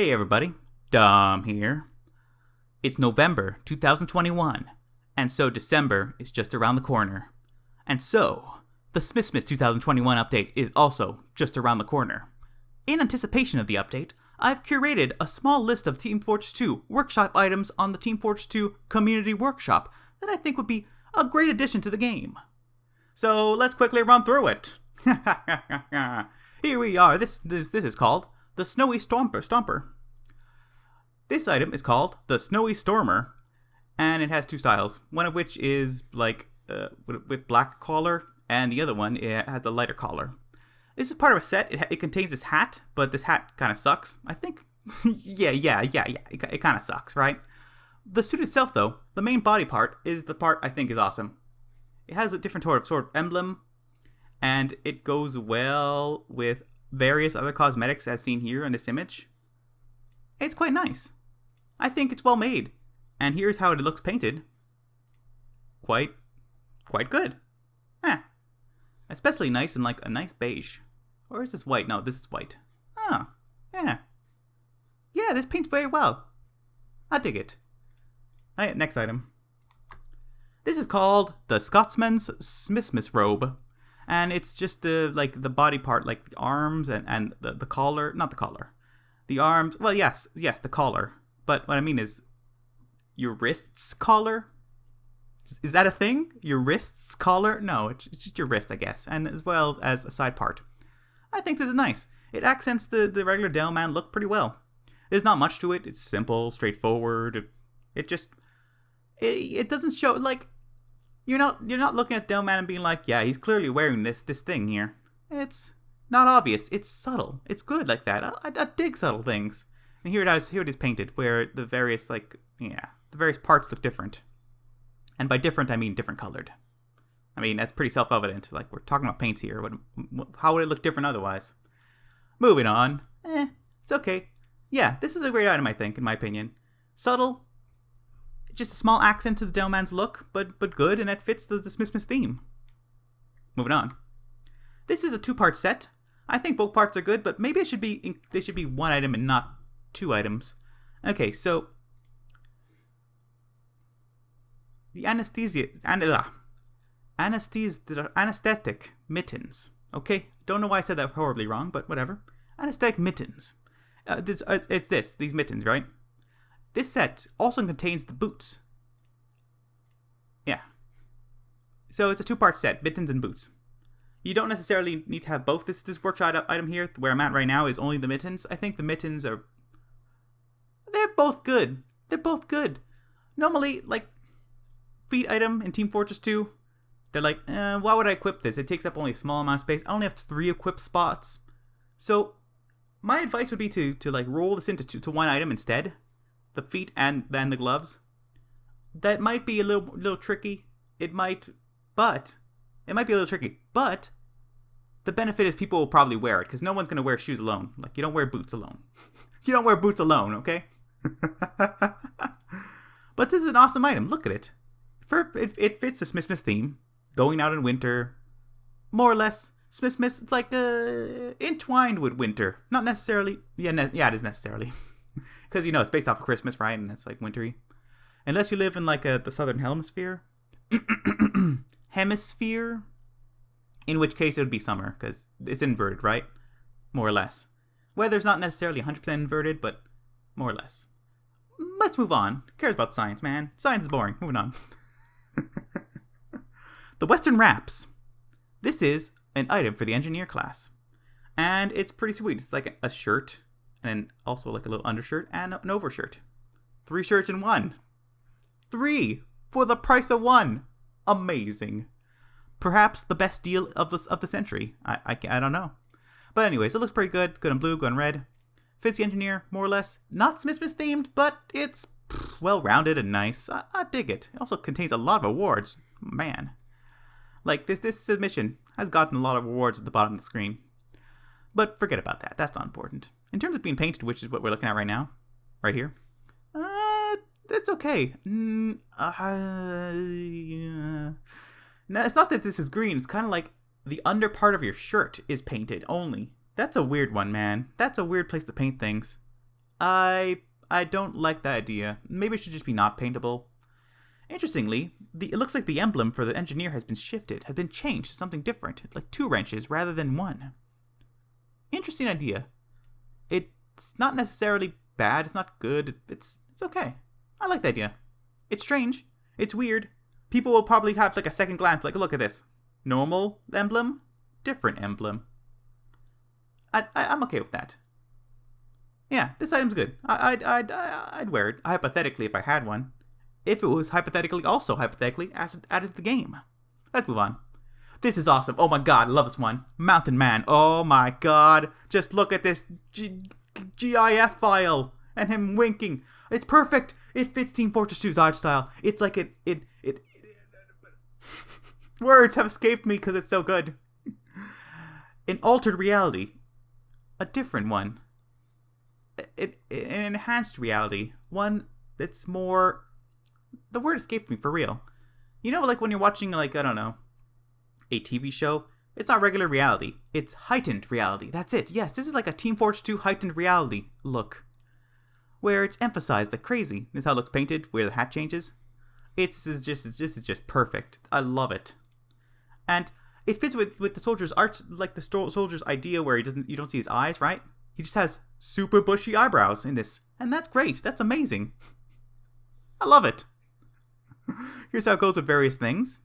Hey everybody, Dom here. It's November 2021, and so December is just around the corner. And so, the Smissmas 2021 update is also just around the corner. In anticipation of the update, I've curated a small list of Team Fortress 2 workshop items on the Team Fortress 2 Community Workshop that I think would be a great addition to the game. So let's quickly run through it. Here we are. This is called the Snowy Stomper. This item is called the Snowy Stormer, and it has two styles. One of which is like with black collar, and the other one has a lighter collar. This is part of a set. It contains this hat, but this hat kind of sucks. I think. yeah. It kind of sucks, right? The suit itself, though, the main body part is the part I think is awesome. It has a different sort of emblem, and it goes well with various other cosmetics as seen here in this image. It's quite nice. I think it's well made. And here's how it looks painted. Quite good. Especially nice in like a nice beige. Or is this white? No, this is white. Oh, yeah. Yeah, this paints very well. I dig it. Alright, next item. This is called the Scotsman's Smissmas Robe. And it's just the body part, like the arms and the collar. Not the collar. The arms. Well, yes, the collar. But what I mean is your wrist's collar. Is that a thing? Your wrist's collar? No, it's just your wrist, I guess. And as well as a side part. I think this is nice. It accents the regular Delman look pretty well. There's not much to it. It's simple, straightforward. It doesn't show, like, you're not looking at Delman and being like, yeah, he's clearly wearing this thing here. It's not obvious. It's subtle. It's good like that. I dig subtle things. And here it is painted, where the various parts look different. And by different, I mean different colored. I mean, that's pretty self-evident. Like, we're talking about paints here. How would it look different otherwise? Moving on. It's okay. Yeah, this is a great item, I think, in my opinion. Subtle. Just a small accent to the Delman's look, but good, and it fits the Smissmas theme. Moving on. This is a two-part set. I think both parts are good, but maybe they should be one item and not two items. Okay, so the Anesthetic Mittens. Okay, don't know why I said that horribly wrong, but whatever. Anesthetic Mittens. These mittens, right? This set also contains the boots. Yeah. So it's a two-part set, mittens and boots. You don't necessarily need to have both. This workshop item here, where I'm at right now, is only the mittens. I think the mittens they're both good. They're both good. Normally, like, feat item in Team Fortress 2, they're like, why would I equip this? It takes up only a small amount of space. I only have 3 equip spots. So, my advice would be to like roll this into one item instead. The feet and then the gloves. That might be a little tricky. It might be a little tricky. But the benefit is people will probably wear it, because no one's going to wear shoes alone. Like, you don't wear boots alone. You don't wear boots alone, okay? But this is an awesome item. Look at it. It fits the Smissmas theme. Going out in winter. More or less. Smissmas, it's like entwined with winter. Not necessarily. Yeah, it is necessarily. Because, it's based off of Christmas, right? And it's like wintry. Unless you live in like the southern hemisphere. In which case it would be summer, because it's inverted, right? More or less. Weather's not necessarily 100% inverted, but more or less. Let's move on. Who cares about science, man? Science is boring. Moving on. The Western Wraps. This is an item for the engineer class. And it's pretty sweet. It's like a shirt, and also like a little undershirt and an overshirt. 3 shirts in one. 3 for the price of 1. Amazing. Perhaps the best deal of the century. I don't know. But anyways, it looks pretty good. It's good in blue, good in red. Fits the engineer, more or less. Not Smissmas themed, but it's well-rounded and nice. I dig it. It also contains a lot of awards. Man. Like, this submission has gotten a lot of awards at the bottom of the screen. But forget about that. That's not important. In terms of being painted, which is what we're looking at right now. Right here. That's okay. No, it's not that this is green. It's kind of like the under part of your shirt is painted only. That's a weird one, man. That's a weird place to paint things. I don't like that idea. Maybe it should just be not paintable. Interestingly, it looks like the emblem for the engineer has been shifted, has been changed to something different, like 2 wrenches rather than 1. Interesting idea. It's not necessarily bad, it's not good, it's okay. I like the idea. It's strange, it's weird. People will probably have like a second glance, like, look at this. Normal emblem, different emblem. I'm okay with that. Yeah, this item's good. I'd wear it, hypothetically, if I had one. If it was also hypothetically, added to the game. Let's move on. This is awesome. Oh my god, I love this one. Mountain Man. Oh my god. Just look at this GIF file and him winking. It's perfect. It fits Team Fortress 2's art style. It's like it words have escaped me because it's so good. An altered reality. A different one. An enhanced reality. One that's more... The word escaped me, for real. You know, like when you're watching, like, I don't know, a TV show? It's not regular reality. It's heightened reality. That's it. Yes, this is like a Team Fortress 2 heightened reality look. Where it's emphasized like crazy. This is how it looks painted, where the hat changes. This is just perfect. I love it. And it fits with the soldier's art, like the soldier's idea where you don't see his eyes, right? He just has super bushy eyebrows in this. And that's great. That's amazing. I love it. Here's how it goes with various things.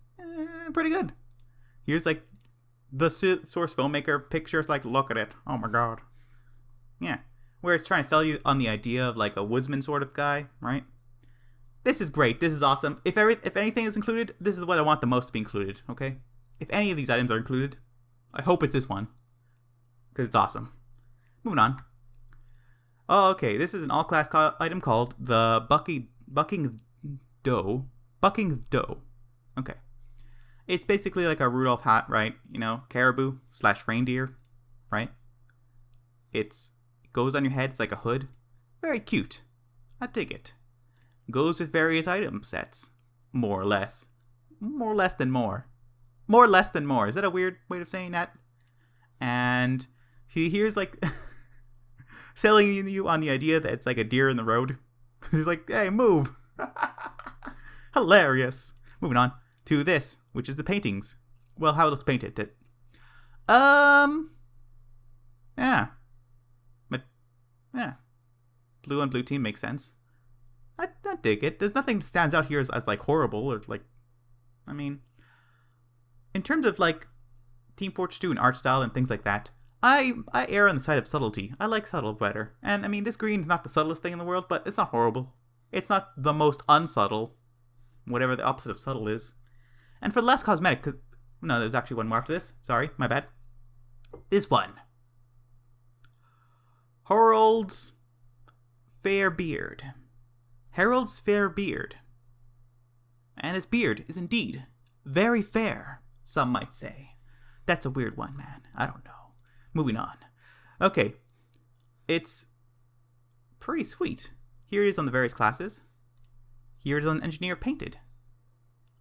Pretty good. Here's like the source filmmaker pictures, like, look at it. Oh my god. Yeah. Where it's trying to sell you on the idea of like a woodsman sort of guy, right? This is great. This is awesome. If anything is included, this is what I want the most to be included, okay? If any of these items are included, I hope it's this one. Because it's awesome. Moving on. Oh, okay. This is an all-class item called the Bucking Doe. Bucking Doe. Okay. It's basically like a Rudolph hat, right? You know, caribou / reindeer, right? It goes on your head. It's like a hood. Very cute. I dig it. Goes with various item sets. More or less. More or less than more. More or less than more. Is that a weird way of saying that? And here's like selling you on the idea that it's like a deer in the road. He's like, hey, move. Hilarious. Moving on to this, which is the paintings. Well, how it looks painted. Yeah. But, yeah. Blue on blue team makes sense. I dig it. There's nothing that stands out here as like horrible or like, I mean, in terms of like Team Fortress 2 and art style and things like that, I err on the side of subtlety. I like subtle better. And I mean, this green's not the subtlest thing in the world, but it's not horrible. It's not the most unsubtle, whatever the opposite of subtle is. And for the last cosmetic, no, there's actually one more after this. Sorry, my bad. This one. Harold's fair beard. Harold's fair beard. And his beard is indeed very fair, some might say. That's a weird one, man. I don't know. Moving on. Okay. It's pretty sweet. Here it is on the various classes. Here it is on Engineer Painted.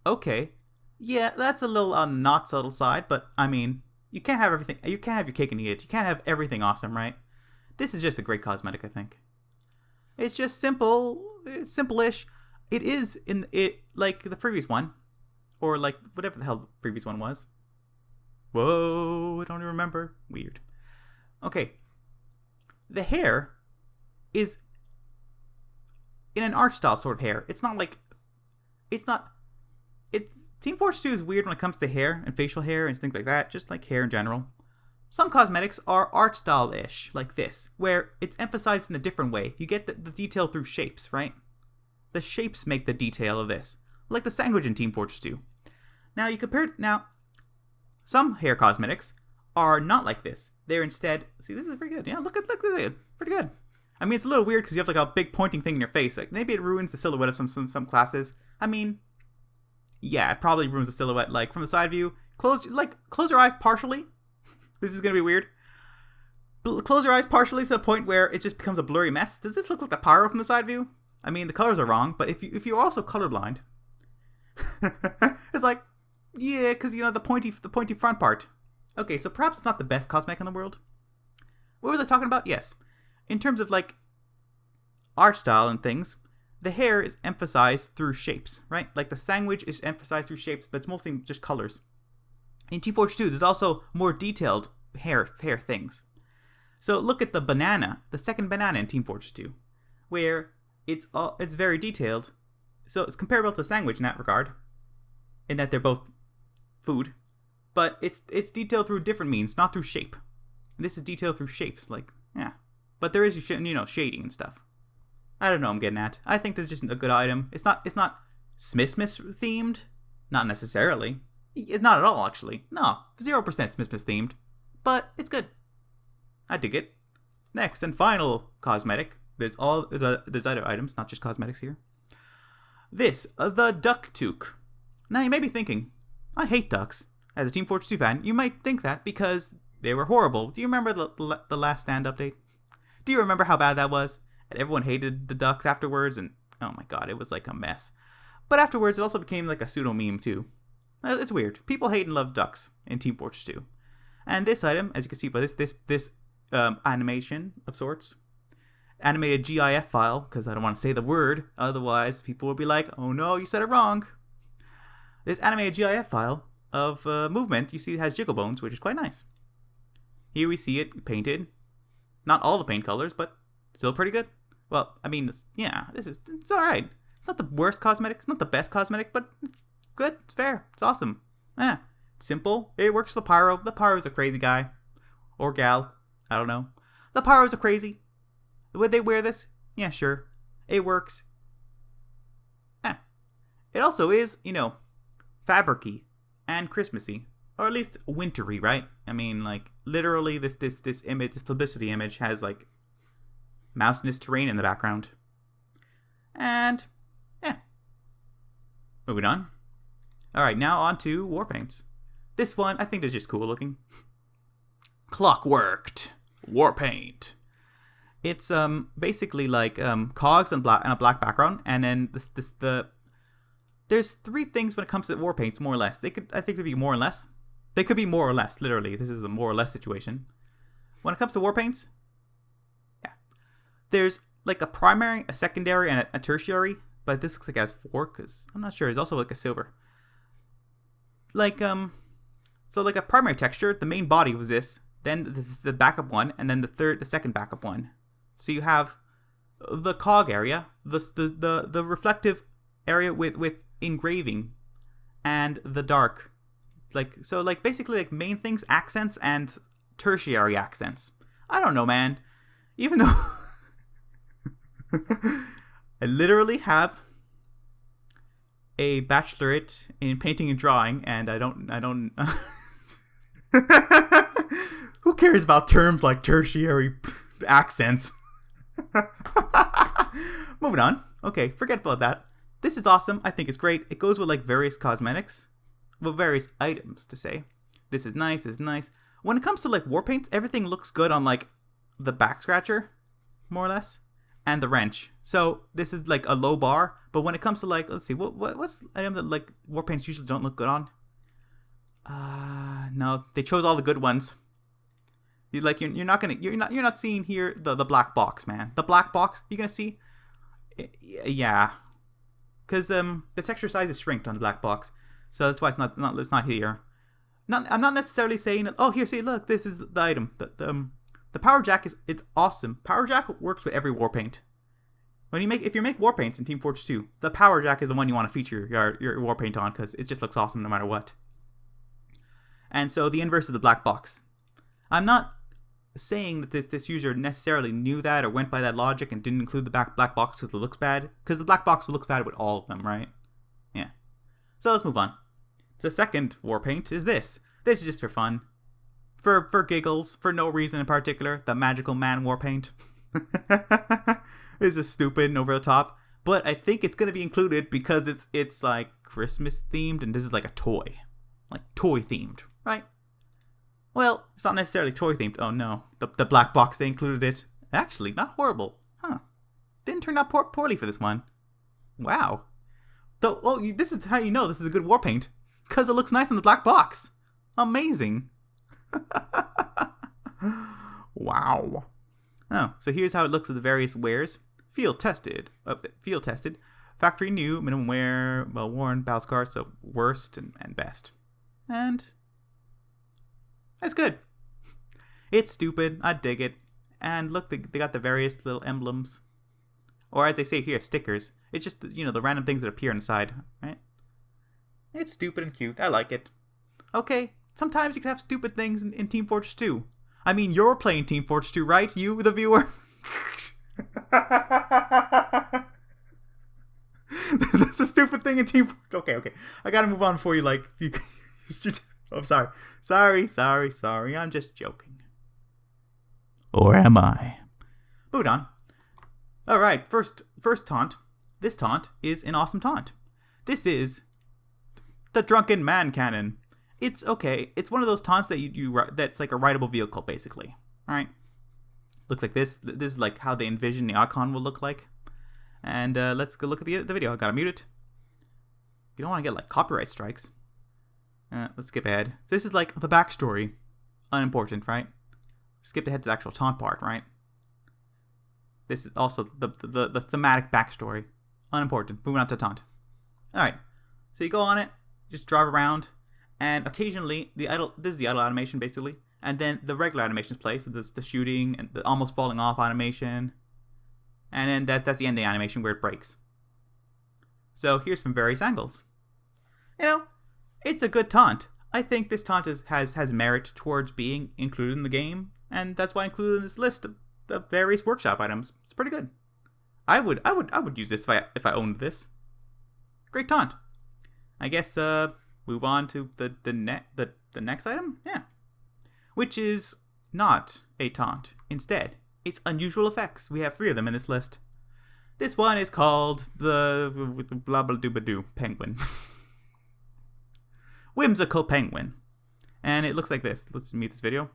Okay. Yeah, that's a little on the not subtle side, but I mean, you can't have everything. You can't have your cake and eat it. You can't have everything awesome, right? This is just a great cosmetic, I think. It's just simple. It's simple-ish. It is in it like the previous one, or like whatever the hell the previous one was. Whoa, I don't even remember. Weird. Okay. The hair is in an art style sort of hair. It's not like, it's Team Fortress 2 is weird when it comes to hair and facial hair and things like that, just like hair in general. Some cosmetics are art style-ish, like this, where it's emphasized in a different way. You get the detail through shapes, right? The shapes make the detail of this, like the sandwich in Team Fortress 2. Now, some hair cosmetics are not like this. They're instead, see, this is pretty good. Yeah, look at it. Pretty good. I mean, it's a little weird because you have like a big pointing thing in your face. Like, maybe it ruins the silhouette of some classes. I mean, yeah, it probably ruins the silhouette. Like, from the side view, close your eyes partially. This is going to be weird. Close your eyes partially to the point where it just becomes a blurry mess. Does this look like the pyro from the side view? I mean, the colors are wrong, but if you're also colorblind, it's like, yeah, because, you know, the pointy front part. Okay, so perhaps it's not the best cosmetic in the world. What was I talking about? Yes. In terms of, like, art style and things, the hair is emphasized through shapes, right? Like the sandwich is emphasized through shapes, but it's mostly just colors. In Team Fortress 2, there's also more detailed hair things. So look at the banana, the second banana in Team Fortress 2, where it's very detailed. So it's comparable to a sandwich in that regard, in that they're both food, but it's detailed through different means, not through shape. And this is detailed through shapes, like, yeah. But there is, shading and stuff. I don't know what I'm getting at. I think this is just a good item. It's not Smissmas themed. Not necessarily. It's not at all, actually. No, 0% Smissmas themed. But it's good. I dig it. Next and final cosmetic. There's other items, not just cosmetics here. This, the duck toque. Now you may be thinking, I hate ducks. As a Team Fortress 2 fan, you might think that because they were horrible. Do you remember the last stand update? Do you remember how bad that was? And everyone hated the ducks afterwards, and oh my god, it was like a mess. But afterwards, it also became like a pseudo meme too. It's weird. People hate and love ducks in Team Fortress 2. And this item, as you can see by this animation of sorts, animated GIF file, because I don't want to say the word, otherwise people will be like, oh no, you said it wrong. This animated GIF file of movement, you see it has jiggle bones, which is quite nice. Here we see it painted. Not all the paint colors, but still pretty good. Well, I mean, it's alright. It's not the worst cosmetic, it's not the best cosmetic, but it's good, it's fair, it's awesome. Yeah, it's simple, it works for the Pyro. The Pyro's a crazy guy. Or gal, I don't know. The Pyros are crazy. Would they wear this? Yeah, sure. It works. It also is, fabricy and Christmassy. Or at least wintry, right? I mean, like, literally this image, this publicity image has, like, mountainous terrain in the background. And, yeah. Moving on. Alright, now on to war paints. This one, I think, is just cool looking. Clockworked War Paint. It's basically like cogs and a black background, and then there's three things when it comes to war paints, more or less. I think they'd be more or less. They could be more or less, literally. This is a more or less situation. When it comes to war paints, yeah, there's like a primary, a secondary, and a tertiary. But this looks like it has 4, because I'm not sure. There's also like a silver. Like so like a primary texture. The main body was this. Then this is the backup one, and then the second backup one. So you have the cog area, the reflective area with engraving, and the dark. Like basically like main things, accents, and tertiary accents. I don't know, man. Even though I literally have a bachelorette in painting and drawing, and I don't who cares about terms like tertiary accents? Moving on. Okay, forget about that. This is awesome. I think it's great. It goes with like various cosmetics. Well, various items to say. This is nice, this is nice. When it comes to like war paints, everything looks good on like the back scratcher, more or less, and the wrench. So this is like a low bar, but when it comes to like, let's see, what's the item that like war paints usually don't look good on? No, they chose all the good ones. You're not seeing here the black box, man. The black box you're gonna see, yeah, because the texture size is shrinked on the black box. So that's why it's not here. I'm not necessarily saying, oh, here, see, look, this is the item. The power jack it's awesome. Power jack works with every war paint. If you make war paints in Team Fortress 2, the power jack is the one you want to feature your war paint on, because it just looks awesome no matter what. And so the inverse of the black box. I'm not saying that this user necessarily knew that or went by that logic and didn't include the black box because it looks bad, because the black box looks bad with all of them, right? Yeah. So let's move on. The second war paint is this. This is just for fun. For giggles, for no reason in particular. The Magical Mann war paint. This is stupid and over the top. But I think it's going to be included because it's like Christmas themed, and this is like a toy. Like toy themed, right? Well, it's not necessarily toy themed. Oh no. The black box, they included it. Actually, not horrible. Huh. Didn't turn out poorly for this one. Wow. This is how you know this is a good war paint. Because it looks nice in the black box. Amazing. Wow. Oh, so here's how it looks with the various wares. Field tested. Field tested. Factory new. Minimum wear. Well worn. Battle scars. So worst and best. And it's good. It's stupid. I dig it. And look, they got the various little emblems. Or as they say here, stickers. It's just, you know, the random things that appear inside, right? It's stupid and cute. I like it. Okay, sometimes you can have stupid things in Team Fortress 2. I mean, you're playing Team Fortress 2, right? You, the viewer? That's a stupid thing in Team... Okay. I gotta move on before you, like... I'm sorry. Sorry. I'm just joking. Or am I? Moving on. Alright, first taunt. This taunt is an awesome taunt. This is the Drunken Man Cannon. It's okay. It's one of those taunts that that's like a rideable vehicle, basically. Alright? Looks like this. This is like how they envision the icon will look like. And let's go look at the video. I gotta mute it. You don't want to get like copyright strikes. Let's skip ahead. This is like the backstory. Unimportant, right? Skip ahead to the actual taunt part, right? This is also the thematic backstory. Unimportant. Moving on to taunt. Alright. So you go on it, just drive around, and occasionally this is the idle animation basically, and then the regular animations play, so there's the shooting and the almost falling off animation. And then that's the ending animation where it breaks. So here's from various angles. You know, it's a good taunt. I think this taunt has merit towards being included in the game, and that's why I included in this list of the various workshop items. It's pretty good. I would use this if I owned this. Great taunt. I guess move on to the next item. Yeah, which is not a taunt. Instead, it's unusual effects. We have 3 of them in this list. This one is called the blah blah doo ba doo penguin. Whimsical penguin, and it looks like this. Let's mute this video.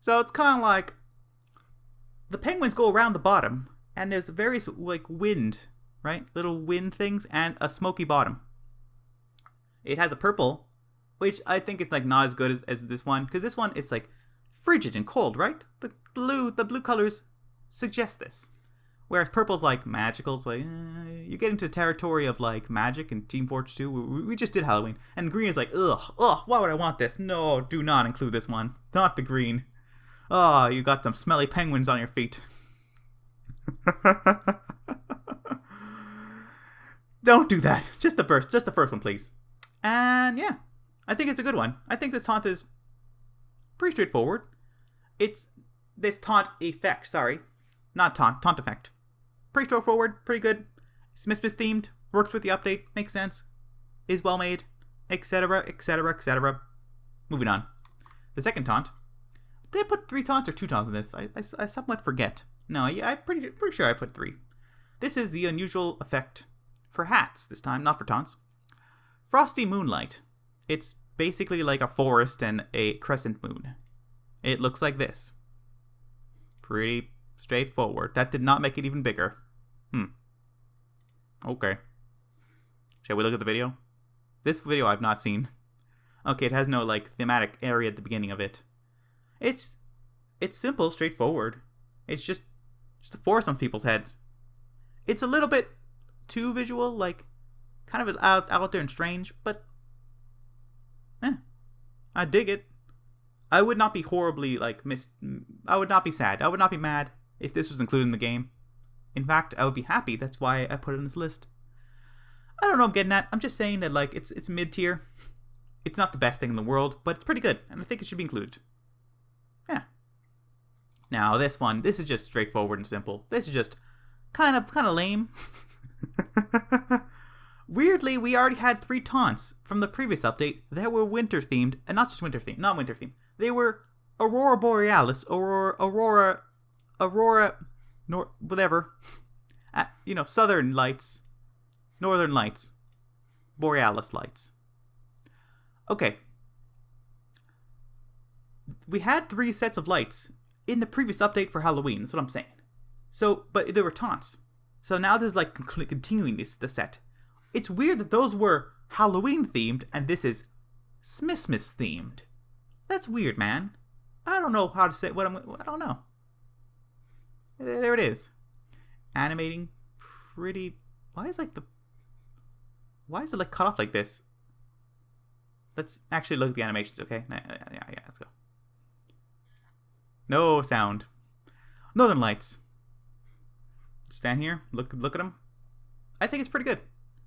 So it's kind of like the penguins go around the bottom, and there's various like wind, right? Little wind things, and a smoky bottom. It has a purple, which I think it's like not as good as this one, because this one it's like frigid and cold, right? The blue colors suggest this, whereas purple's like magical. It's like you get into territory of like magic in Team Fortress 2. We just did Halloween, and green is like ugh, why would I want this? No, do not include this one. Not the green. Oh, you got some smelly penguins on your feet. Don't do that. Just the first one, please. And yeah, I think it's a good one. I think this taunt is pretty straightforward. It's this taunt effect. Sorry, not taunt effect. Pretty straightforward. Pretty good. Smissmas themed. Works with the update. Makes sense. Is well made. Etc. Moving on. The second taunt. Did I put 3 taunts or 2 taunts in this? I somewhat forget. No, yeah, I'm pretty sure I put 3. This is the unusual effect for hats this time, not for taunts. Frosty Moonlight. It's basically like a forest and a crescent moon. It looks like this. Pretty straightforward. That did not make it even bigger. Okay. Shall we look at the video? This video I've not seen. Okay, it has no like thematic area at the beginning of it. It's simple, straightforward. It's just a forest on people's heads. It's a little bit too visual, like kind of out there and strange, but I dig it. I would not be horribly like I would not be sad. I would not be mad if this was included in the game. In fact, I would be happy. That's why I put it in this list. I don't know what I'm getting at. I'm just saying that like it's mid-tier. It's not the best thing in the world, but it's pretty good, and I think it should be included. Yeah. Now this is just straightforward and simple. This is just kind of lame. Weirdly, we already had 3 taunts from the previous update that were winter themed, and not just winter themed, not winter themed. They were Aurora Borealis, Aurora, whatever. Southern lights, northern lights, Borealis lights. Okay. We had 3 sets of lights in the previous update for Halloween. That's what I'm saying. So, but there were taunts. So now this is like continuing the set. It's weird that those were Halloween themed and this is Smissmas themed. That's weird, man. I don't know how to say I don't know. There it is. animating pretty... Why is it like cut off like this? Let's actually look at the animations, okay? Yeah, let's go. No sound. Northern Lights. Stand here, look at them. I think it's pretty good.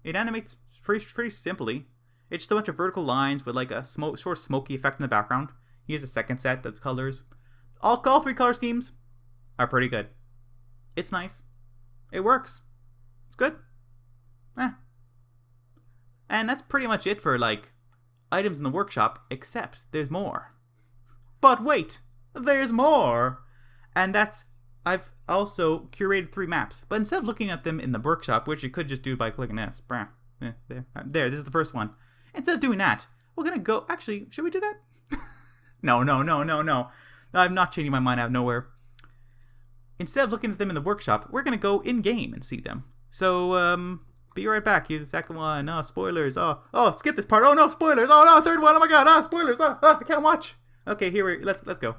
It animates pretty simply. It's just a bunch of vertical lines with like a short smoky effect in the background. Here's a second set of colors. All 3 color schemes are pretty good. It's nice. It works. It's good. And that's pretty much it for like items in the workshop, except there's more. But wait, there's more. And that's, I've also curated 3 maps, but instead of looking at them in the workshop, which you could just do by clicking this, there, this is the first one. Instead of doing that, we're gonna go, actually, should we do that? No, I'm not changing my mind out of nowhere. Instead of looking at them in the workshop, we're gonna go in-game and see them. So, be right back. Here's the second one. Oh, spoilers. Oh, skip this part. Oh no, spoilers. Oh no, third one. Oh my god. Spoilers. I can't watch. Okay, let's go.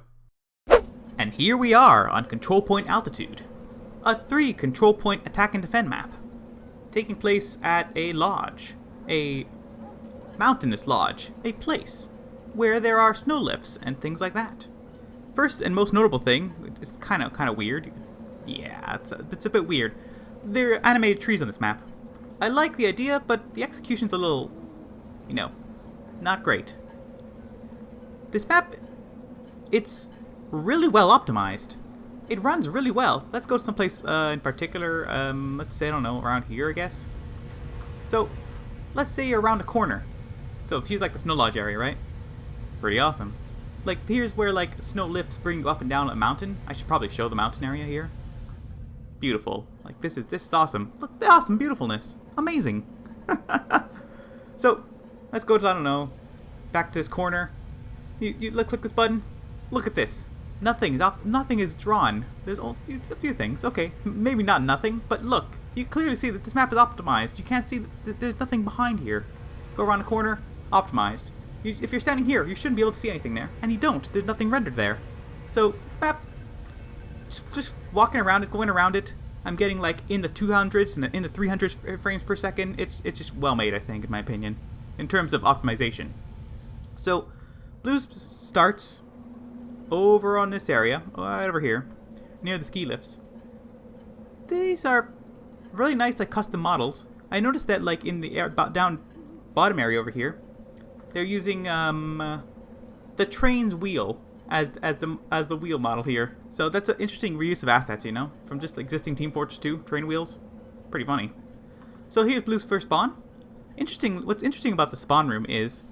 And here we are on Control Point Altitude, a 3 control point attack and defend map, taking place at a lodge, a mountainous lodge, a place where there are snow lifts and things like that. First and most notable thing, it's kind of weird. Yeah, it's a bit weird. There are animated trees on this map. I like the idea, but the execution's a little, not great. This map, it's really well optimized. It runs really well. Let's go someplace in particular. Let's say, I don't know, around here, I guess. So, let's say you're around a corner. So, here's like the snow lodge area, right? Pretty awesome. Like, here's where like snow lifts bring you up and down a mountain. I should probably show the mountain area here. Beautiful. Like, this is awesome. Look, the awesome beautifulness. Amazing. So, let's go to, I don't know, back to this corner. You click this button. Look at this. Nothing is drawn. There's a few things. Okay, maybe not nothing, but look. You clearly see that this map is optimized. You can't see that there's nothing behind here. Go around the corner, optimized. If you're standing here, you shouldn't be able to see anything there, and you don't. There's nothing rendered there. So, this map, just walking around it, going around it, I'm getting like in the 200s and in the 300s frames per second. It's just well made, I think, in my opinion, in terms of optimization. So, Blue starts over on this area, right over here, near the ski lifts. These are really nice, like custom models. I noticed that, like in the down bottom area over here, they're using the train's wheel as the wheel model here. So that's an interesting reuse of assets, from just existing Team Fortress 2 train wheels. Pretty funny. So here's Blue's first spawn. What's interesting about the spawn room is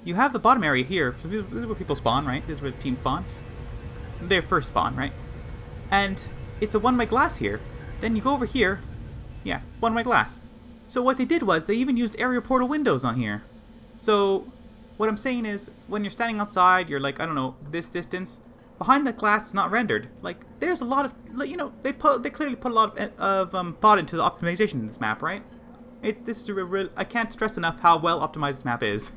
you have the bottom area here. So this is where people spawn, right? This is where the team spawns. Their first spawn, right? And it's a one-way glass here. Then you go over here. Yeah, one-way glass. So what they did was they even used area portal windows on here. So what I'm saying is, when you're standing outside, you're like, I don't know, this distance. Behind the glass is not rendered. Like, there's a lot of, they clearly put a lot of thought into the optimization in this map, right? This is I can't stress enough how well optimized this map is.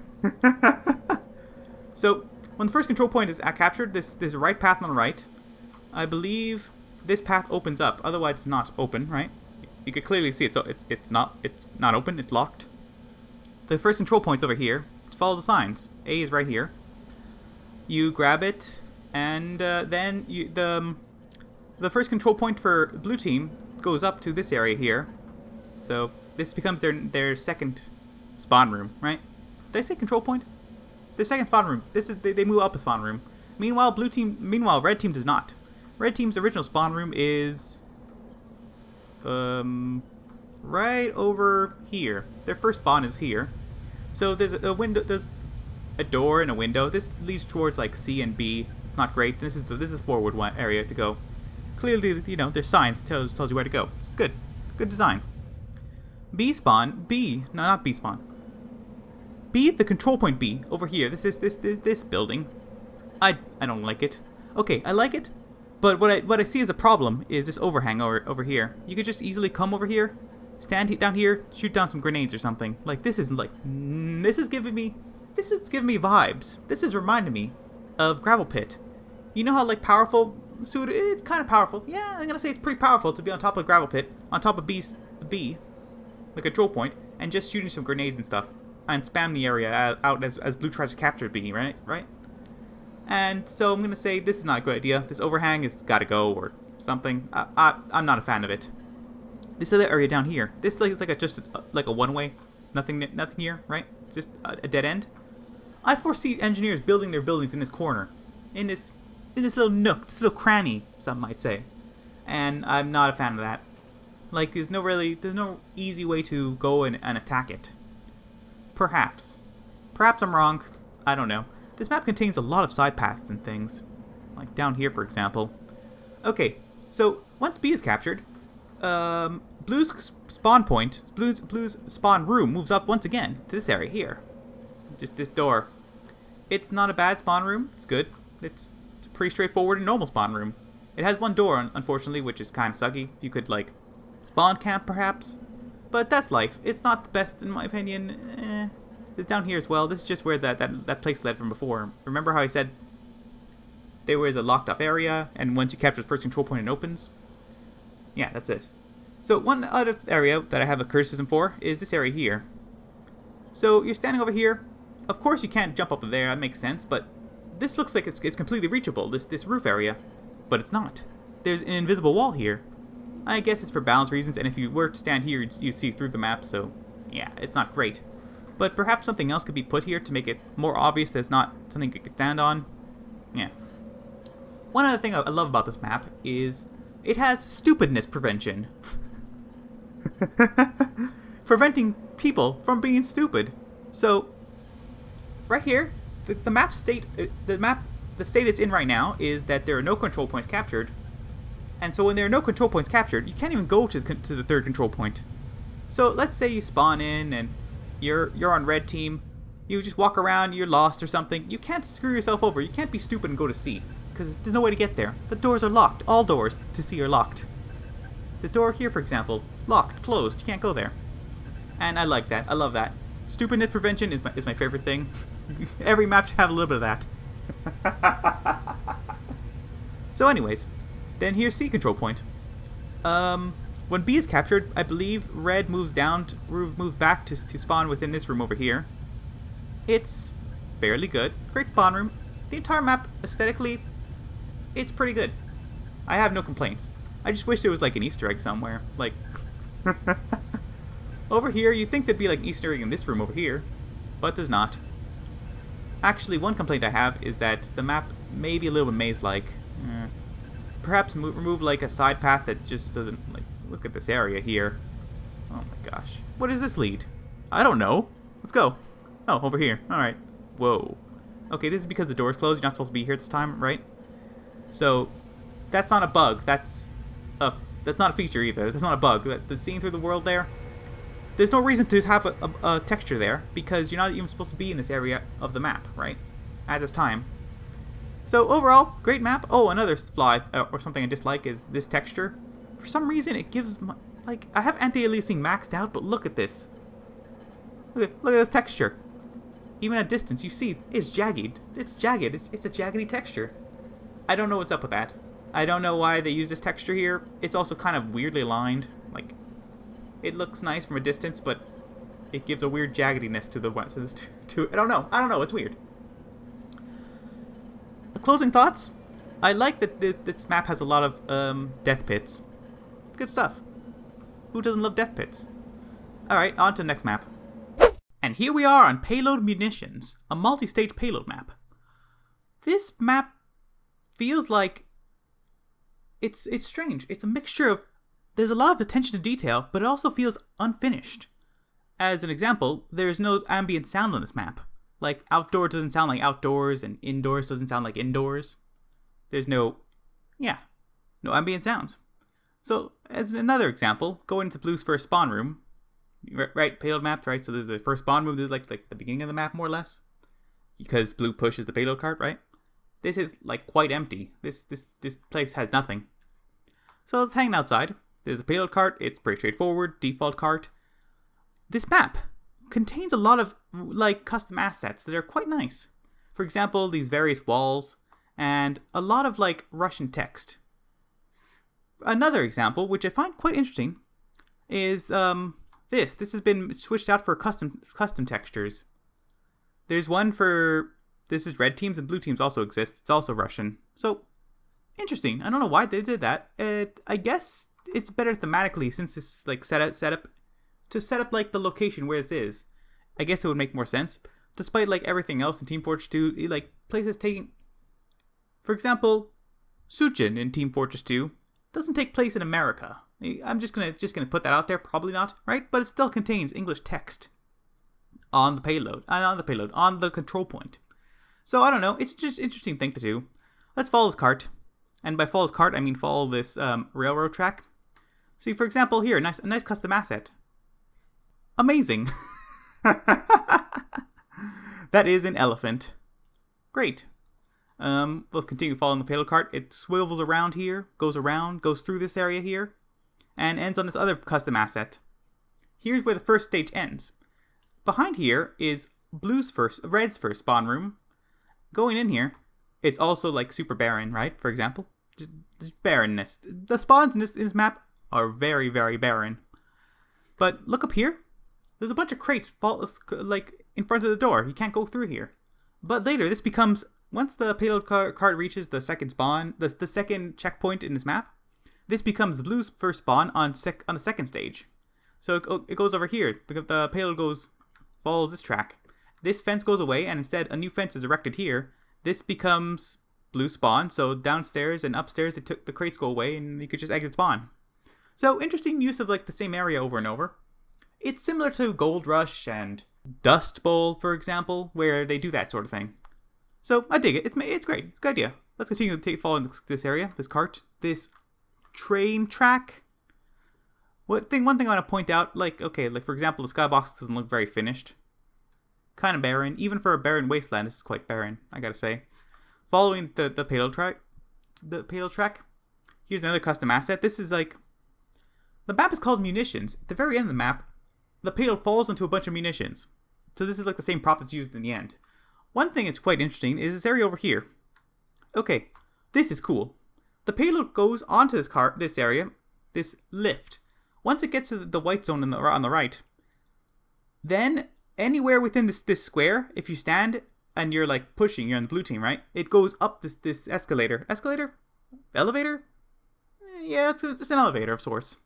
So, when the first control point is captured, this right path on the right, I believe this path opens up. Otherwise, it's not open, right? You can clearly see it's not open. It's locked. The first control point's over here. Just follow the signs. A is right here. You grab it, and then the first control point for blue team goes up to this area here. So this becomes their second spawn room, right? Did I say control point? Their second spawn room. This is they move up a spawn room. Meanwhile, red team does not. Red team's original spawn room is right over here. Their first spawn is here. So there's a window. There's a door and a window. This leads towards like C and B. Not great. This is forward one area to go. Clearly, there's signs that tells you where to go. It's good. Good design. B spawn. B. No, not B spawn. B, the control point B over here. This building. I don't like it. Okay, I like it, but what I see as a problem is this overhang over here. You could just easily come over here, stand down here, shoot down some grenades or something. Like this is giving me vibes. This is reminding me of Gravel Pit. You know how like powerful suited. It's kind of powerful. Yeah, I'm gonna say it's pretty powerful to be on top of the gravel pit, on top of B, the control point, and just shooting some grenades and stuff, and spam the area out as blue tries to capture B, right? And so I'm gonna say this is not a good idea. This overhang has got to go or something. I'm not a fan of it. This other area down here, this is like just a one-way, nothing here, right? Just a dead end. I foresee engineers building their buildings in this corner, in this little nook, this little cranny, some might say, and I'm not a fan of that. Like, there's no easy way to go and attack it. Perhaps I'm wrong. I don't know. This map contains a lot of side paths and things, like down here, for example. Okay, so once B is captured, Blue's spawn point, Blue's spawn room moves up once again to this area here. Just this door. It's not a bad spawn room. It's good. It's a pretty straightforward and normal spawn room. It has one door, unfortunately, which is kind of sucky. You could, like, spawn camp, perhaps. But that's life. It's not the best, in my opinion. It's down here as well. This is just where that place led from before. Remember how I said there was a locked-off area, and once you capture the first control point, it opens? Yeah, that's it. So one other area that I have a criticism for is this area here. So you're standing over here. Of course you can't jump up there, that makes sense, but this looks like it's completely reachable, this roof area. But it's not. There's an invisible wall here. I guess it's for balance reasons, and if you were to stand here, you'd see through the map, so yeah, it's not great. But perhaps something else could be put here to make it more obvious that it's not something you could stand on. Yeah. One other thing I love about this map is it has stupidness prevention. Preventing people from being stupid. So, right here, the state it's in right now is that there are no control points captured. And so when there are no control points captured, you can't even go to the third control point. So let's say you spawn in and you're on red team. You just walk around, you're lost or something. You can't screw yourself over. You can't be stupid and go to C, because there's no way to get there. The doors are locked. All doors to C are locked. The door here, for example, locked, closed. You can't go there. And I like that. I love that. Stupidness prevention is my favorite thing. Every map should have a little bit of that. So anyways, then here's C control point. When B is captured, I believe red moves back to spawn within this room over here. It's fairly good. Great spawn room. The entire map, aesthetically, it's pretty good. I have no complaints. I just wish there was like an Easter egg somewhere. Like, over here, you'd think there'd be like an Easter egg in this room over here, but there's not. Actually, one complaint I have is that the map may be a little bit maze-like. Perhaps remove like a side path that just doesn't, like, look at this area here. Oh my gosh. What does this lead? I don't know. Let's go. Oh, over here. Alright. Whoa. Okay, this is because the door's closed. You're not supposed to be here at this time, right? So, that's not a bug. That's not a feature either. That's not a bug. The seeing through the world there, there's no reason to have a texture there, because you're not even supposed to be in this area of the map, right? At this time. So overall, great map. Oh, another flaw or something I dislike is this texture. For some reason, it gives like, I have anti-aliasing maxed out, but look at this. Look at this texture. Even at distance, you see it's jagged. It's jagged. It's a jaggedy texture. I don't know what's up with that. I don't know why they use this texture here. It's also kind of weirdly aligned. Like, it looks nice from a distance, but it gives a weird jaggediness to I don't know. It's weird. Closing thoughts. I like that this map has a lot of death pits. It's good stuff. Who doesn't love death pits? Alright, on to the next map. And here we are on Payload Munitions, a multi-stage payload map. This map feels like it's strange. It's a mixture of, there's a lot of attention to detail, but it also feels unfinished. As an example, there's no ambient sound on this map. Like, outdoors doesn't sound like outdoors, and indoors doesn't sound like indoors. There's no ambient sounds. So, as another example, going into Blue's first spawn room, right, payload maps, right? So there's the first spawn room, there's like the beginning of the map, more or less. Because Blue pushes the payload cart, right? This is, like, quite empty. This place has nothing. So let's hang outside. There's the payload cart, it's pretty straightforward, default cart. This map contains a lot of, like, custom assets that are quite nice. For example, these various walls and a lot of like Russian text. Another example, which I find quite interesting, is this. This has been switched out for custom textures. There's one for, this is red teams and blue teams also exist. It's also Russian. So, interesting. I don't know why they did that. I guess it's better thematically since it's like set up like the location where this is. I guess it would make more sense. Despite like everything else in Team Fortress 2, like places taking, for example, Suchin in Team Fortress 2 doesn't take place in America. I'm just gonna put that out there. Probably not, right? But it still contains English text on the payload, on the control point. So I don't know. It's just an interesting thing to do. Let's follow this cart, and by follow this cart, I mean follow this railroad track. See, for example, here, a nice custom asset. Amazing. That is an elephant. Great. We'll continue following the payload cart. It swivels around here, goes through this area here, and ends on this other custom asset. Here's where the first stage ends. Behind here is red's first spawn room. Going in here, it's also like super barren, right? For example, just barrenness. The spawns in this map are very, very barren. But look up here. There's a bunch of crates like in front of the door. You can't go through here. But later, this becomes, once the payload cart reaches the second spawn, the second checkpoint in this map, this becomes blue's first spawn on the second stage. So it goes over here. The payload follows this track. This fence goes away, and instead a new fence is erected here. This becomes blue spawn. So downstairs and upstairs, the crates go away, and you could just exit spawn. So interesting use of like the same area over and over. It's similar to Gold Rush and Dust Bowl, for example, where they do that sort of thing. So I dig it. It's great. It's a good idea. Let's continue to follow this area, this cart, this train track. One thing I want to point out, like for example, the skybox doesn't look very finished. Kind of barren. Even for a barren wasteland, this is quite barren, I gotta say. Following the payload track, here's another custom asset. This is like, the map is called Munitions. At the very end of the map, the payload falls into a bunch of munitions. So this is like the same prop that's used in the end. One thing that's quite interesting is this area over here. Okay, this is cool. The payload goes onto this area, this lift. Once it gets to the white zone on the right, then anywhere within this square, if you stand and you're like pushing, you're on the blue team, right? It goes up this escalator. Escalator? Elevator? Yeah, it's an elevator of sorts.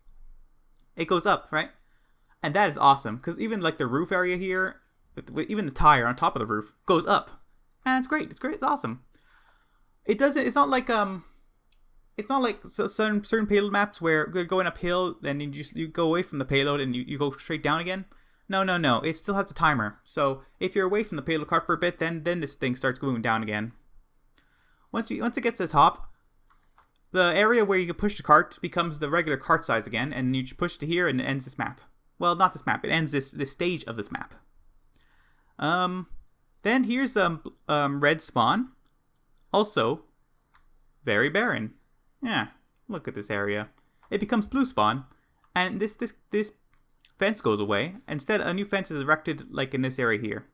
It goes up, right? And that is awesome, because even like the roof area here, even the tire on top of the roof goes up, and it's great. It's great. It's awesome. It's not like certain payload maps where you're going uphill and you go away from the payload and you go straight down again. No. It still has a timer. So if you're away from the payload cart for a bit, then this thing starts going down again. Once it gets to the top, the area where you can push the cart becomes the regular cart size again, and you push it to here and it ends this map. Well, not this map. It ends this stage of this map. Then here's red spawn. Also, very barren. Yeah, look at this area. It becomes blue spawn, and this fence goes away. Instead, a new fence is erected, like in this area here.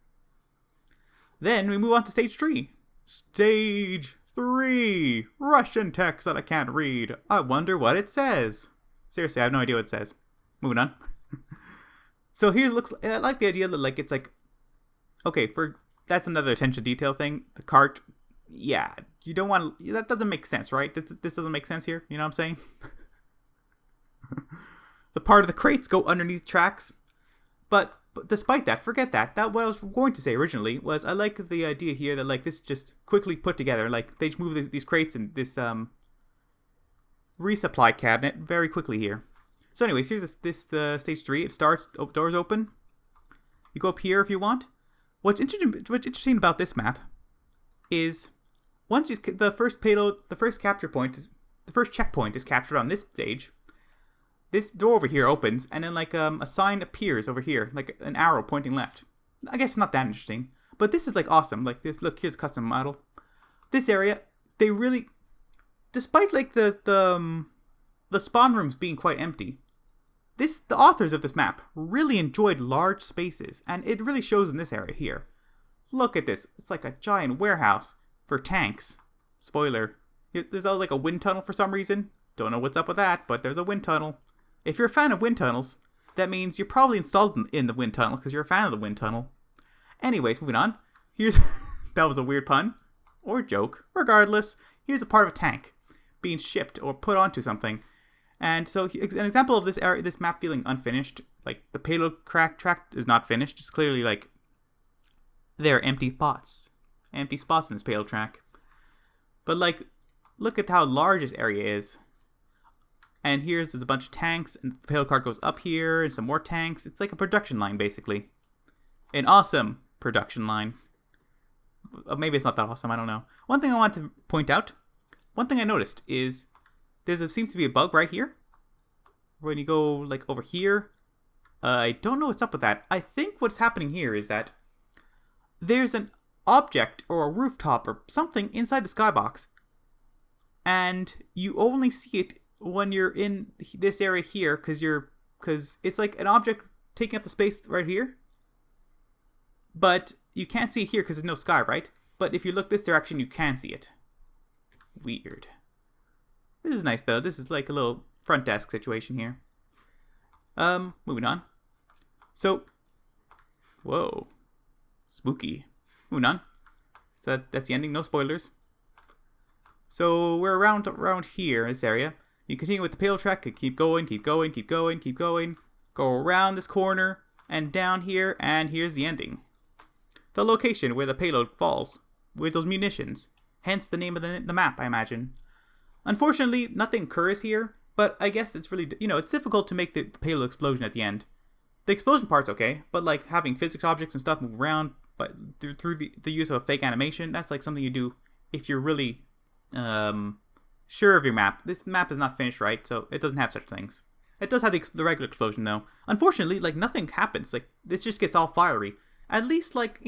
Then we move on to stage 3. Stage 3! Russian text that I can't read. I wonder what it says. Seriously, I have no idea what it says. Moving on. So here I like the idea that like it's like, okay, that's another attention detail thing. The cart, yeah, you don't want to, that doesn't make sense, right? This doesn't make sense here. You know what I'm saying? The part of the crates go underneath tracks, but despite that, forget that. What I was going to say originally was I like the idea here that like this just quickly put together. Like they just move these crates and this resupply cabinet very quickly here. So anyways, here's this stage 3. It starts, doors open. You go up here if you want. What's interesting about this map is once the first checkpoint is captured on this stage, this door over here opens, and then like a sign appears over here, like an arrow pointing left. I guess it's not that interesting, but this is like awesome. Like this, look, here's a custom model. This area, they really, despite like the spawn rooms being quite empty, the authors of this map really enjoyed large spaces, and it really shows in this area here. Look at this. It's like a giant warehouse for tanks. Spoiler. There's like a wind tunnel for some reason. Don't know what's up with that, but there's a wind tunnel. If you're a fan of wind tunnels, that means you're probably installed in the wind tunnel because you're a fan of the wind tunnel. Anyways, moving on. Here's that was a weird pun or joke. Regardless, here's a part of a tank being shipped or put onto something. And so an example of this map feeling unfinished, like the payload track is not finished. It's clearly like there are empty spots in this payload track. But like, look at how large this area is. And there's a bunch of tanks, and the payload cart goes up here, and some more tanks. It's like a production line, basically. An awesome production line. Maybe it's not that awesome, I don't know. One thing I want to point out, one thing I noticed is seems to be a bug right here. When you go like over here, I don't know what's up with that. I think what's happening here is that there's an object or a rooftop or something inside the skybox, and you only see it when you're in this area here because it's like an object taking up the space right here. But you can't see it here because there's no sky, right? But if you look this direction, you can see it. Weird. This is nice though. This is like a little front desk situation here. Moving on. So, whoa, spooky. Moving on. So that's the ending. No spoilers. So we're around here, this area. You continue with the payload track. Keep going, keep going, keep going, keep going. Go around this corner and down here, and here's the ending. The location where the payload falls with those munitions. Hence the name of the map, I imagine. Unfortunately, nothing occurs here, but I guess it's really, it's difficult to make the payload explosion at the end. The explosion part's okay, but like having physics objects and stuff move around, but through the use of a fake animation, that's like something you do if you're really sure of your map. This map is not finished, right? So it doesn't have such things. It does have the regular explosion though. Unfortunately, like nothing happens. Like this just gets all fiery. At least like,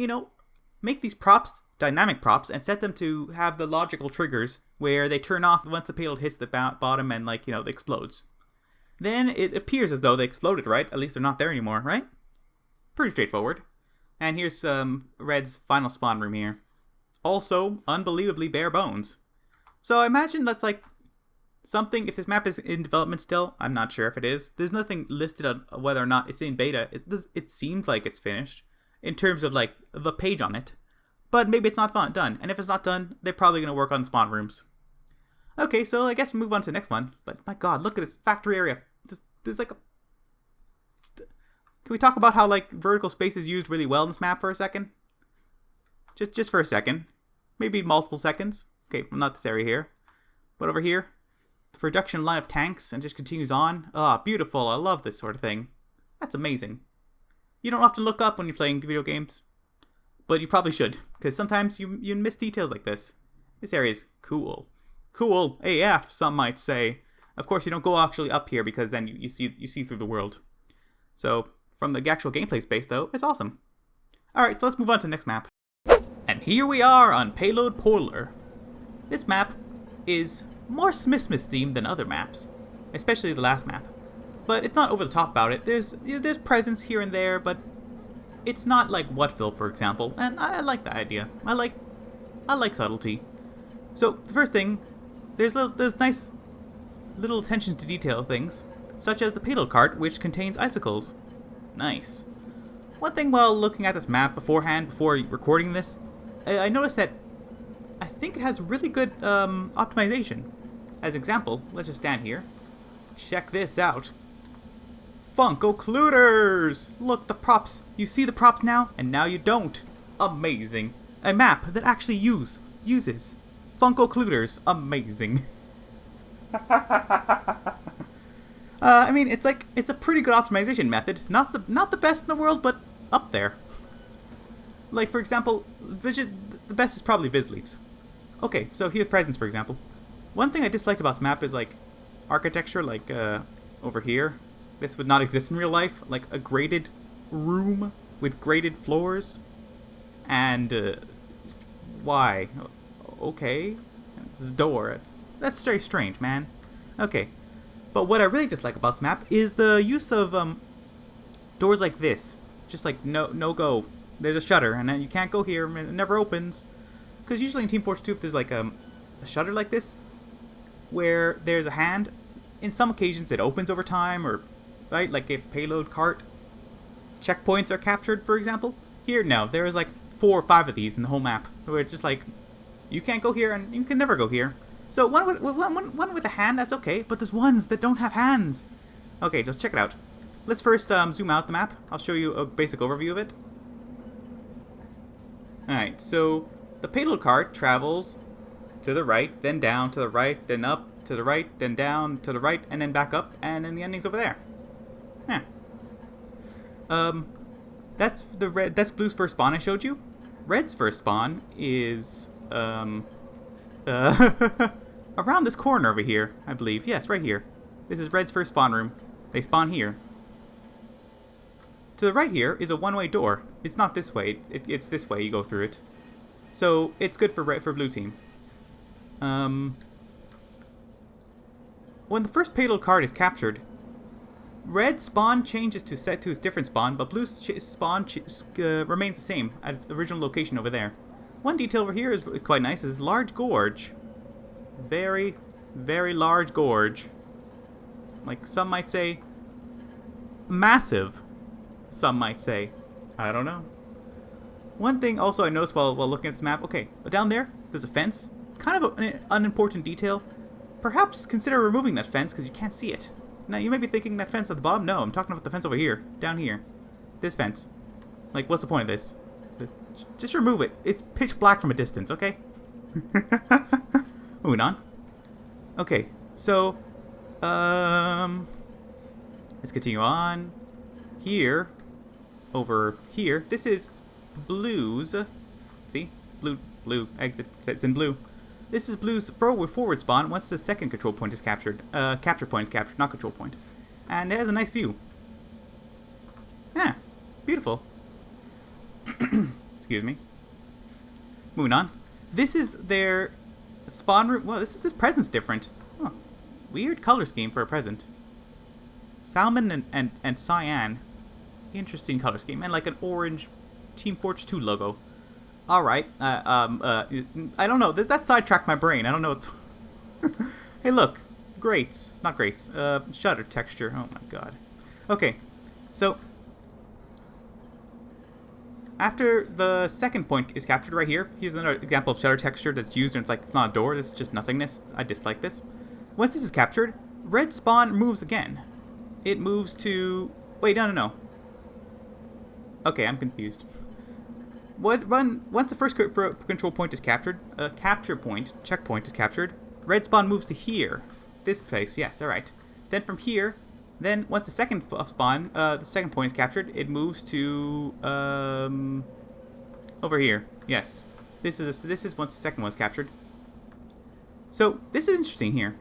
make these props dynamic props and set them to have the logical triggers where they turn off once the payload hits the bottom and like, it explodes. Then it appears as though they exploded, right? At least they're not there anymore, right? Pretty straightforward. And here's Red's final spawn room here. Also, unbelievably bare bones. So I imagine that's like something, if this map is in development still, I'm not sure if it is. There's nothing listed on whether or not it's in beta. It seems like it's finished in terms of like the page on it. But maybe it's not done. And if it's not done, they're probably going to work on the spawn rooms. Okay, so I guess we'll move on to the next one. But my god, look at this factory area. There's like a... Can we talk about how like vertical space is used really well in this map for a second? Just for a second. Maybe multiple seconds. Okay, well, not this area here. But over here, the production line of tanks and just continues on. Ah, beautiful. I love this sort of thing. That's amazing. You don't often look up when you're playing video games. But you probably should, because sometimes you miss details like this. This area is cool. Cool AF, some might say. Of course, you don't go actually up here because then you see through the world. So, from the actual gameplay space, though, it's awesome. Alright, so let's move on to the next map. And here we are on Payload Polar. This map is more Smissmas themed than other maps, especially the last map. But it's not over the top about it. There's presence here and there, but it's not like Whatville, for example, and I like that idea. I like subtlety. So the first thing, there's nice little attention to detail things, such as the payload cart, which contains icicles. Nice. One thing while looking at this map beforehand, before recording this, I noticed that I think it has really good optimization. As an example, let's just stand here. Check this out. Funko-cluters! Look, the props. You see the props now, and now you don't. Amazing. A map that actually uses Funko-cluters. Amazing. I mean, it's a pretty good optimization method. Not the best in the world, but up there. Like, for example, the best is probably Visleafs. Okay, so here's presents, for example. One thing I disliked about this map is, like, architecture, like, over here. This would not exist in real life. Like, a graded room with graded floors. And, why? Okay. This is a door. That's very strange, man. Okay. But what I really dislike about this map is the use of, doors like this. Just like, no go. There's a shutter, and then you can't go here, and it never opens. Because usually in Team Fortress 2, if there's like a a shutter like this, where there's a hand. In some occasions it opens over time, or, right, like a payload cart. Checkpoints are captured, for example. Here, no, there's like 4 or 5 of these in the whole map, where it's just like, you can't go here, and you can never go here. So one with a hand, that's okay, but there's ones that don't have hands. Okay, just check it out. Let's first zoom out the map. I'll show you a basic overview of it. Alright, so the payload cart travels to the right, then down, to the right, then up, to the right, then down, to the right, and then back up, and then the ending's over there. Yeah. That's Blue's first spawn I showed you. Red's first spawn is around this corner over here, I believe. Yes, right here. This is Red's first spawn room. They spawn here. To the right here is a one-way door. It's not this way. It's this way. You go through it. So it's good for Blue team. When the first payload card is captured, Red's spawn changes to its different spawn, but Blue's spawn remains the same at its original location over there. One detail over here is quite nice. Is large gorge. Very, very large gorge. Like some might say, massive. Some might say. I don't know. One thing also I noticed while looking at this map, okay, down there, there's a fence. Kind of an unimportant detail. Perhaps consider removing that fence because you can't see it. Now, you may be thinking that fence at the bottom. No, I'm talking about the fence over here. Down here. This fence. Like, what's the point of this? Just remove it. It's pitch black from a distance, okay? Moving on. Okay, so, let's continue on. Here, over here, this is Blue's, see? Blue, exit, it's in blue. This is Blue's forward spawn once the second control point is captured. Capture point is captured, not control point. And it has a nice view. Yeah, beautiful. Excuse me. Moving on. This is their spawn room. Well, this present's different. Huh. Weird color scheme for a present. Salmon and cyan. Interesting color scheme. And like an orange Team Fortress 2 logo. Alright. I don't know. That sidetracked my brain. I don't know what's... Hey, look. Grates. Not grates. Shutter texture. Oh my god. Okay. So... after the second point is captured right here, here's another example of shutter texture that's used, and it's not a door, this is just nothingness. I dislike this. Once this is captured, red spawn moves again. It moves to... wait, no. Okay, I'm confused. Once the first control point is captured, a checkpoint is captured, red spawn moves to here. This place, yes, alright. Then from here... then, once the second spawn, the second point is captured, it moves to, over here. Yes. This is once the second one is captured. So, this is interesting here.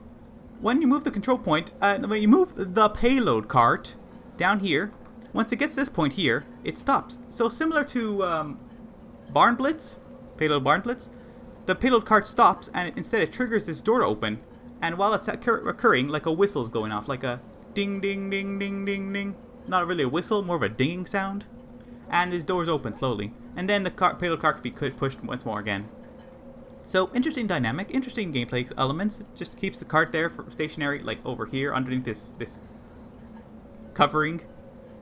When you move the control point, when you move the payload cart down here, once it gets to this point here, it stops. So, similar to, Barn Blitz, payload Barn Blitz, the payload cart stops, and instead it triggers this door to open, and while it's occurring, like a whistle's going off, like a ding, ding, ding, ding, ding, ding. Not really a whistle, more of a dinging sound. And these doors open slowly. And then the payload cart can be pushed once more again. So, interesting dynamic, interesting gameplay elements. It just keeps the cart there for stationary, like over here, underneath this covering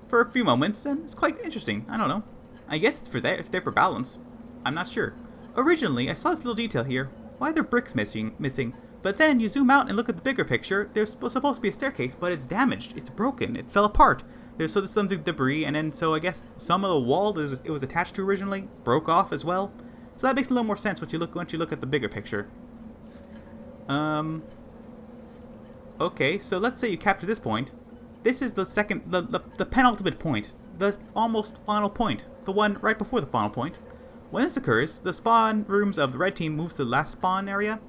for a few moments. And it's quite interesting. I don't know. I guess it's there for balance. I'm not sure. Originally, I saw this little detail here. Why are there bricks missing? But then you zoom out and look at the bigger picture. There's supposed to be a staircase, but it's damaged. It's broken. It fell apart. There's some debris, and then so I guess some of the wall that it was attached to originally broke off as well. So that makes a little more sense once you look at the bigger picture. Okay, so let's say you capture this point. This is the penultimate point, the almost final point, the one right before the final point. When this occurs, the spawn rooms of the red team move to the last spawn area.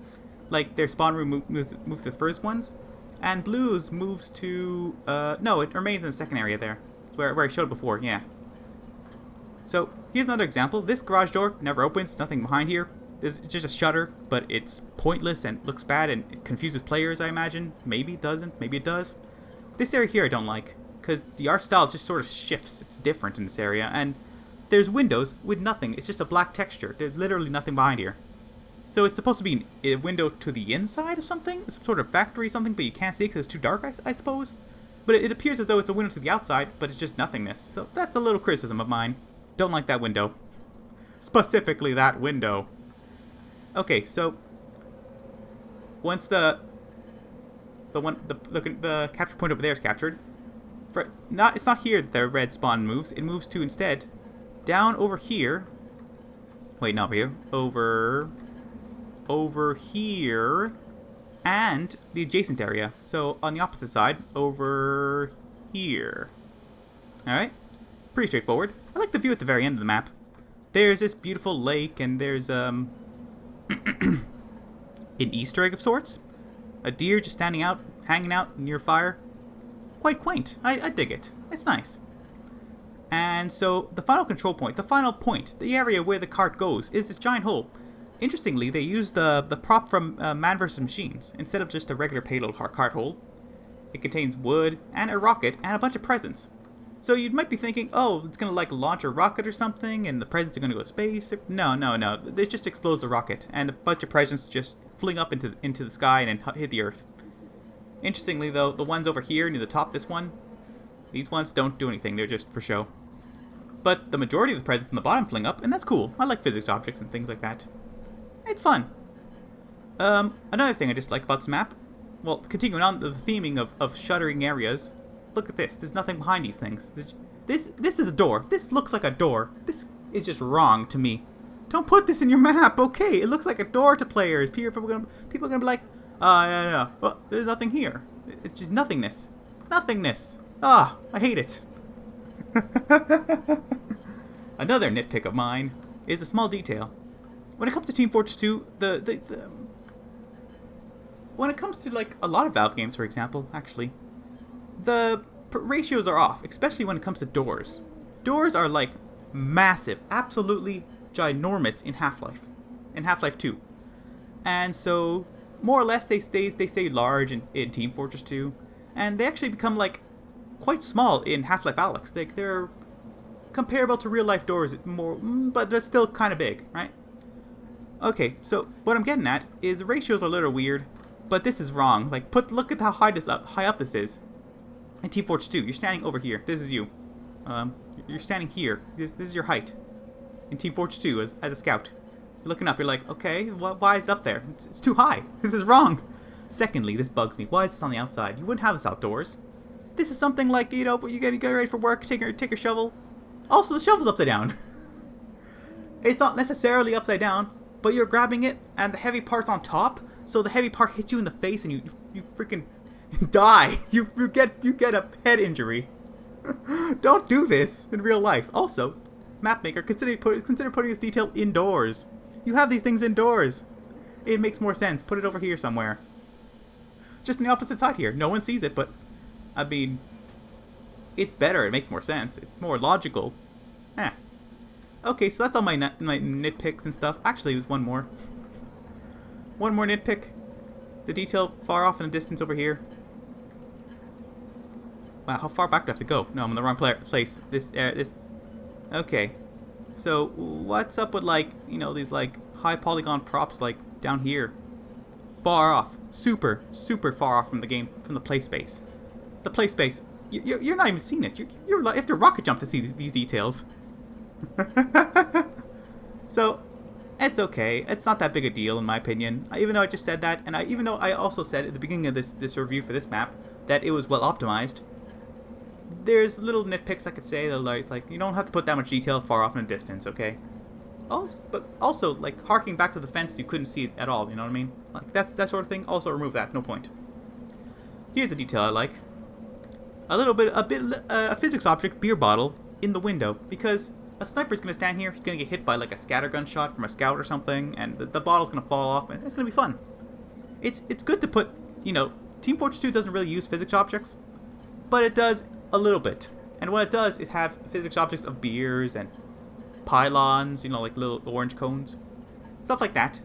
Like, their spawn room moves to the first ones. And Blue's moves to... no, it remains in the second area there. Where I showed before, yeah. So, here's another example. This garage door never opens. There's nothing behind here. There's just a shutter, but it's pointless and looks bad and it confuses players, I imagine. Maybe it doesn't. Maybe it does. This area here I don't like, because the art style just sort of shifts. It's different in this area. And there's windows with nothing. It's just a black texture. There's literally nothing behind here. So it's supposed to be a window to the inside of something? Some sort of factory or something, but you can't see it because it's too dark, I suppose? But it appears as though it's a window to the outside, but it's just nothingness. So that's a little criticism of mine. Don't like that window. Specifically that window. Okay, so once the capture point over there is captured, it's not here that the red spawn moves. It moves to instead down over here. Wait, not over here. Over here, and the adjacent area. So on the opposite side, over here. All right, pretty straightforward. I like the view at the very end of the map. There's this beautiful lake, and there's an Easter egg of sorts. A deer just standing out, hanging out near fire. Quite quaint. I dig it. It's nice. And so the final control point, the area where the cart goes, is this giant hole. Interestingly, they used the prop from Man vs. Machines instead of just a regular payload cart hole. It contains wood and a rocket and a bunch of presents. So you might be thinking, oh, it's going to like launch a rocket or something and the presents are going to go to space. No. It just explodes the rocket and a bunch of presents just fling up into the sky and then hit the earth. Interestingly, though, the ones over here near the top, these ones don't do anything. They're just for show. But the majority of the presents in the bottom fling up, and that's cool. I like physics objects and things like that. It's fun. Another thing I just like about this map, well, continuing on the theming of shuttering areas, look at this. There's nothing behind these things. This is a door. This looks like a door. This is just wrong to me. Don't put this in your map, okay? It looks like a door to players. People are gonna be like, no. Well, there's nothing here. It's just nothingness. Nothingness. I hate it. Another nitpick of mine is a small detail. When it comes to Team Fortress 2, when it comes to like a lot of Valve games, for example, actually, the ratios are off, especially when it comes to doors. Doors are like massive, absolutely ginormous in Half-Life 2. And so, more or less, they stay large in Team Fortress 2, and they actually become like quite small in Half-Life Alyx. They're comparable to real-life doors, more, but they're still kind of big, right? Okay, so what I'm getting at is ratios are a little weird, but this is wrong. Like, look at how high up this is. In Team Fortress 2, you're standing over here. This is you. You're standing here. This is your height. In Team Fortress 2, as a scout. You're looking up, you're like, okay, why is it up there? It's too high. This is wrong. Secondly, this bugs me. Why is this on the outside? You wouldn't have this outdoors. This is something like, you know, you get ready for work, take your shovel. Also, the shovel's upside down. It's not necessarily upside down, but you're grabbing it, and the heavy part's on top, so the heavy part hits you in the face, and you freaking die. You get a head injury. Don't do this in real life. Also, mapmaker, consider putting this detail indoors. You have these things indoors. It makes more sense. Put it over here somewhere. Just on the opposite side here. No one sees it, but I mean, it's better. It makes more sense. It's more logical. Okay, so that's all my nitpicks and stuff. Actually, there's one more. One more nitpick. The detail far off in the distance over here. Wow, how far back do I have to go? No, I'm in the wrong place. This. Okay. So, what's up with, like, you know, these, like, high polygon props, like, down here? Far off. Super, super far off from the game, from the play space. The play space. You're not even seeing it. You have to rocket jump to see these details. So, it's okay. It's not that big a deal, in my opinion. Even though I just said that, and even though I also said at the beginning of this review for this map that it was well optimized, there's little nitpicks I could say that like you don't have to put that much detail far off in a distance, okay? But also, like, harking back to the fence, you couldn't see it at all, you know what I mean? Like, that sort of thing. Also remove that, no point. Here's a detail I like. A physics object beer bottle in the window, because a sniper's gonna stand here, he's gonna get hit by like a scattergun shot from a scout or something, and the bottle's gonna fall off, and it's gonna be fun. It's good to put, you know, Team Fortress 2 doesn't really use physics objects, but it does a little bit. And what it does is have physics objects of beers and pylons, you know, like little orange cones, stuff like that.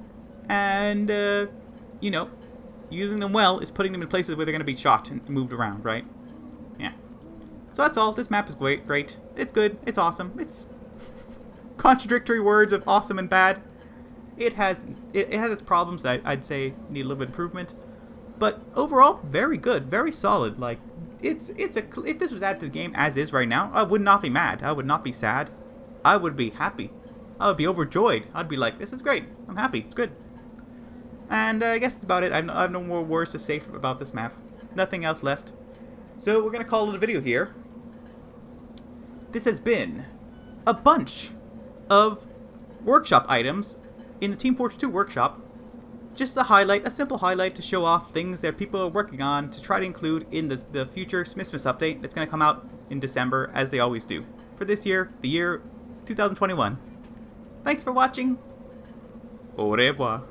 And, you know, using them well is putting them in places where they're gonna be shot and moved around, right? Yeah. So that's all. This map is great. It's good. It's awesome. It's contradictory words of awesome and bad. It has its problems that I'd say need a little bit of improvement, but overall very good, very solid. Like if this was added to the game as is right now, I would not be mad. I would not be sad. I would be happy. I would be overjoyed. I'd be like, this is great. I'm happy. It's good. And I guess that's about it. I have no more words to say about this map. Nothing else left. So we're gonna call it a video here. This has been a bunch of workshop items in the Team Fortress 2 workshop. Just a simple highlight to show off things that people are working on to try to include in the future Smissmas update that's going to come out in December, as they always do. For this year, the year 2021. Thanks for watching. Au revoir.